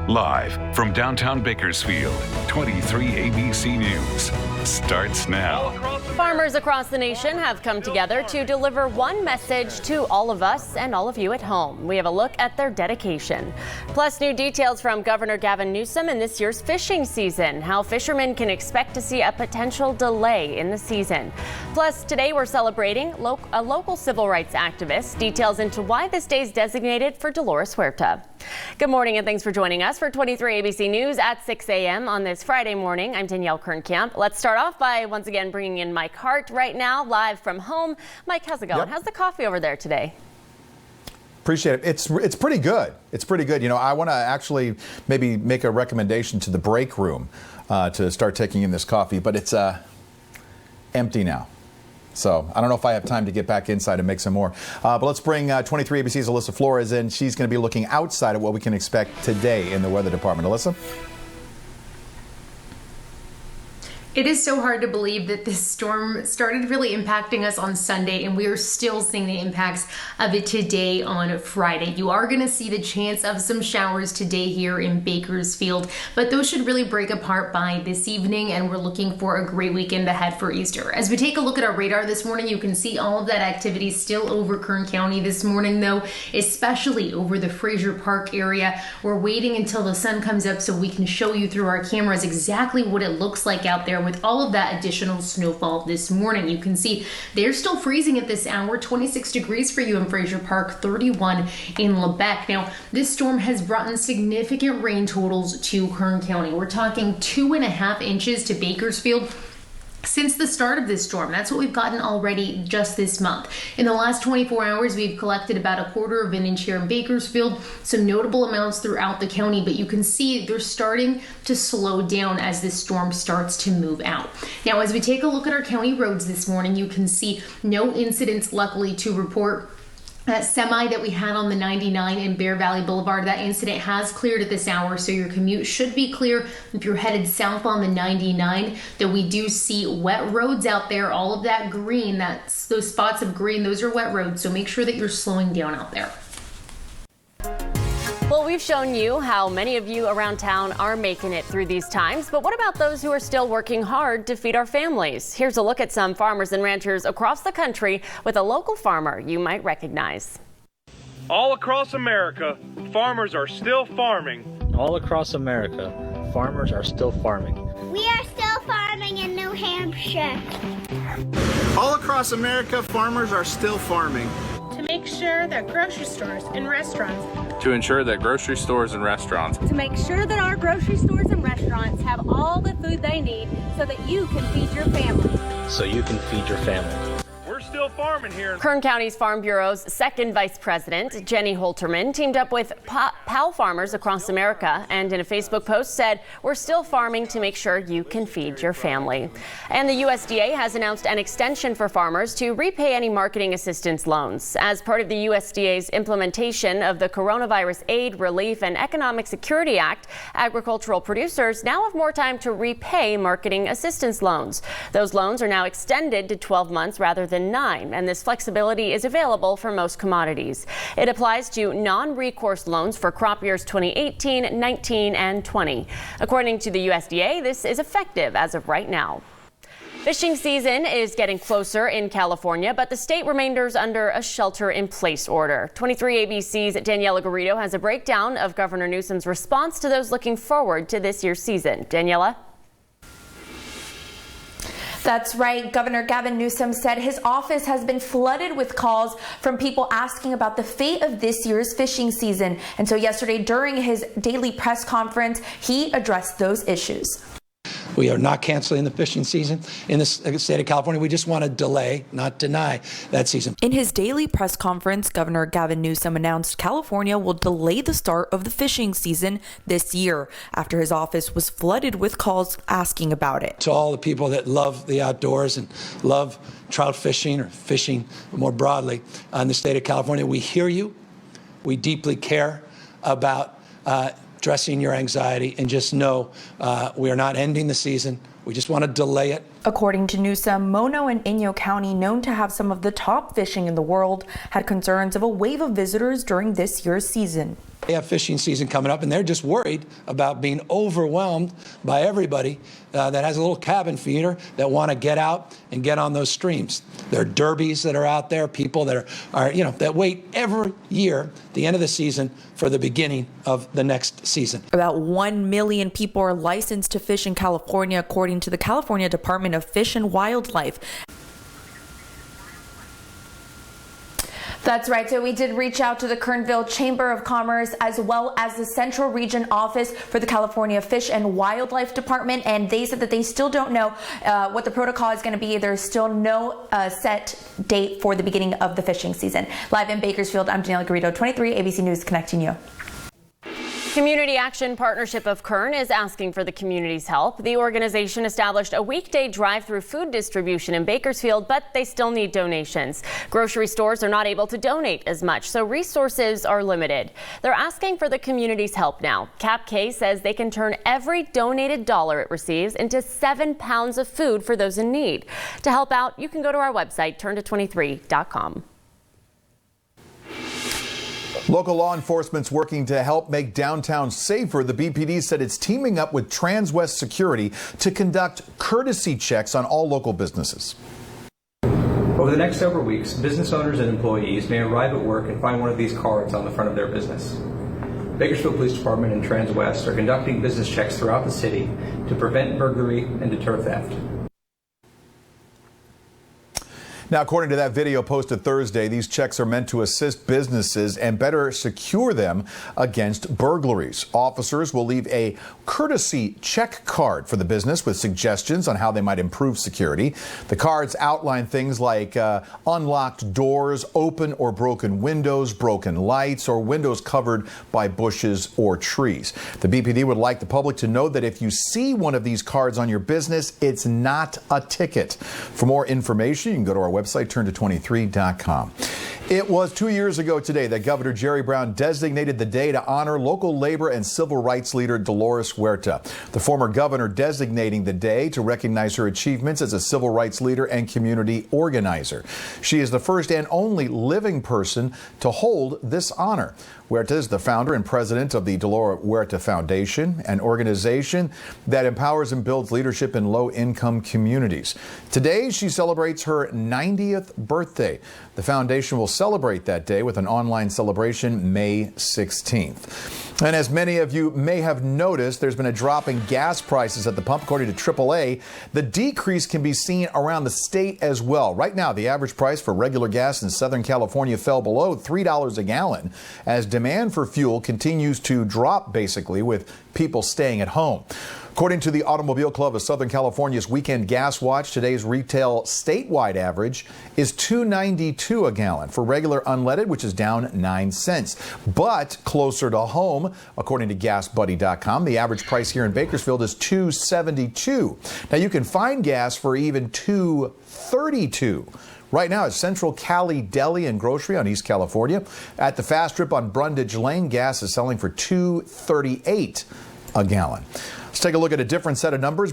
Live from downtown Bakersfield, 23 ABC News starts now. Farmers across the nation have come together to deliver one message to all of us and all of you at home. We have a look at their dedication. Plus, new details from Governor Gavin Newsom in this year's fishing season, how fishermen can expect to see a potential delay in the season. Plus, today we're celebrating a local civil rights activist. Details into why this day is designated for Dolores Huerta. Good morning and thanks for joining us for 23 ABC News at 6 a.m. on this Friday morning. I'm Danielle Kern. Let's start off by once again bringing in Mike Hart right now, live from home. Mike, how's it going? Yep. How's the coffee over there today? Appreciate it. It's pretty good. It's pretty good. You know, I want to actually maybe make a recommendation to the break room to start taking in this coffee, but it's empty now. So I don't know if I have time to get back inside and make some more. But let's bring 23 ABC's Alyssa Flores in. She's going to be looking outside at what we can expect today in the weather department. Alyssa? It is so hard to believe that this storm started really impacting us on Sunday, and we are still seeing the impacts of it today on Friday. You are going to see the chance of some showers today here in Bakersfield, but those should really break apart by this evening, and we're looking for a great weekend ahead for Easter. As we take a look at our radar this morning, you can see all of that activity still over Kern County this morning, though, especially over the Fraser Park area. We're waiting until the sun comes up so we can show you through our cameras exactly what it looks like out there with all of that additional snowfall this morning. You can see they're still freezing at this hour, 26 degrees for you in Fraser Park, 31 in Lebec. Now, this storm has brought in significant rain totals to Kern County. We're talking 2.5 inches to Bakersfield since the start of this storm. That's what we've gotten already just this month. In the last 24 hours, we've collected about 1/4 of an inch here in Bakersfield, some notable amounts throughout the county, but you can see they're starting to slow down as this storm starts to move out. Now, as we take a look at our county roads this morning, you can see no incidents luckily to report. That semi that we had on the 99 in Bear Valley Boulevard, that incident has cleared at this hour, so your commute should be clear if you're headed south on the 99. Though we do see wet roads out there, all of that green, those spots of green, those are wet roads, so make sure that you're slowing down out there. Well, we've shown you how many of you around town are making it through these times, but what about those who are still working hard to feed our families? Here's a look at some farmers and ranchers across the country with a local farmer you might recognize. All across America, farmers are still farming. All across America, farmers are still farming. We are still farming in New Hampshire. All across America, farmers are still farming. To make sure that grocery stores and restaurants. To ensure that grocery stores and restaurants. To make sure that our grocery stores and restaurants have all the food they need so that you can feed your family. So you can feed your family. We're still farming here. Kern County's Farm Bureau's second vice president, Jenny Holterman, teamed up with PAL farmers across America and in a Facebook post said, "We're still farming to make sure you can feed your family." And the USDA has announced an extension for farmers to repay any marketing assistance loans. As part of the USDA's implementation of the Coronavirus Aid, Relief, and Economic Security Act, agricultural producers now have more time to repay marketing assistance loans. Those loans are now extended to 12 months rather than 9, and this flexibility is available for most commodities. It applies to non-recourse loans for crop years 2018, 19, and 20. According to the USDA, this is effective as of right now. Fishing season is getting closer in California, but the state remains under a shelter-in-place order. 23 ABC's Daniela Garrido has a breakdown of Governor Newsom's response to those looking forward to this year's season. Daniela? That's right. Governor Gavin Newsom said his office has been flooded with calls from people asking about the fate of this year's fishing season. And so yesterday during his daily press conference, he addressed those issues. We are not canceling the fishing season in the state of California. We just want to delay, not deny, that season. In his daily press conference, Governor Gavin Newsom announced California will delay the start of the fishing season this year after his office was flooded with calls asking about it. To all the people that love the outdoors and love trout fishing or fishing more broadly in the state of California, we hear you. We deeply care about addressing your anxiety, and just know we are not ending the season. We just want to delay it. According to Newsom, Mono and Inyo County, known to have some of the top fishing in the world, had concerns of a wave of visitors during this year's season. They have fishing season coming up, and they're just worried about being overwhelmed by everybody that has a little cabin feeder that want to get out and get on those streams. There are derbies that are out there, people that are that wait every year at the end of the season for the beginning of the next season. About 1 million people are licensed to fish in California, according to the California Department of Fish and Wildlife. That's right. So we did reach out to the Kernville Chamber of Commerce as well as the Central Region Office for the California Fish and Wildlife Department, and they said that they still don't know what the protocol is going to be. There's still no set date for the beginning of the fishing season. Live in Bakersfield, I'm Daniela Garrido, 23 ABC News, connecting you. Community Action Partnership of Kern is asking for the community's help. The organization established a weekday drive-through food distribution in Bakersfield, but they still need donations. Grocery stores are not able to donate as much, so resources are limited. They're asking for the community's help now. Cap K says they can turn every donated dollar it receives into 7 pounds of food for those in need. To help out, you can go to our website, turnto23.com. Local law enforcement's working to help make downtown safer. The BPD said it's teaming up with Transwest Security to conduct courtesy checks on all local businesses. Over the next several weeks, business owners and employees may arrive at work and find one of these cards on the front of their business. Bakersfield Police Department and Transwest are conducting business checks throughout the city to prevent burglary and deter theft. Now, according to that video posted Thursday, these checks are meant to assist businesses and better secure them against burglaries. Officers will leave a courtesy check card for the business with suggestions on how they might improve security. The cards outline things like unlocked doors, open or broken windows, broken lights, or windows covered by bushes or trees. The BPD would like the public to know that if you see one of these cards on your business, it's not a ticket. For more information, you can go to our website, turnto23.com. It was 2 years ago today that Governor Jerry Brown designated the day to honor local labor and civil rights leader Dolores Huerta. The former governor designating the day to recognize her achievements as a civil rights leader and community organizer. She is the first and only living person to hold this honor. Huerta is the founder and president of the Dolores Huerta Foundation, an organization that empowers and builds leadership in low-income communities. Today, she celebrates her 90th birthday. The foundation will celebrate that day with an online celebration May 16th. And as many of you may have noticed, there's been a drop in gas prices at the pump. According to AAA, the decrease can be seen around the state as well. Right now, the average price for regular gas in Southern California fell below $3 a gallon as demand for fuel continues to drop, basically, with people staying at home. According to the Automobile Club of Southern California's Weekend Gas Watch, today's retail statewide average is $2.92 a gallon for regular unleaded, which is down 9 cents. But closer to home, according to GasBuddy.com, the average price here in Bakersfield is $2.72. Now, you can find gas for even $2.32. Right now at Central Cali Deli and Grocery on East California. At the Fast Strip on Brundage Lane, gas is selling for $2.38 a gallon. Let's take a look at a different set of numbers.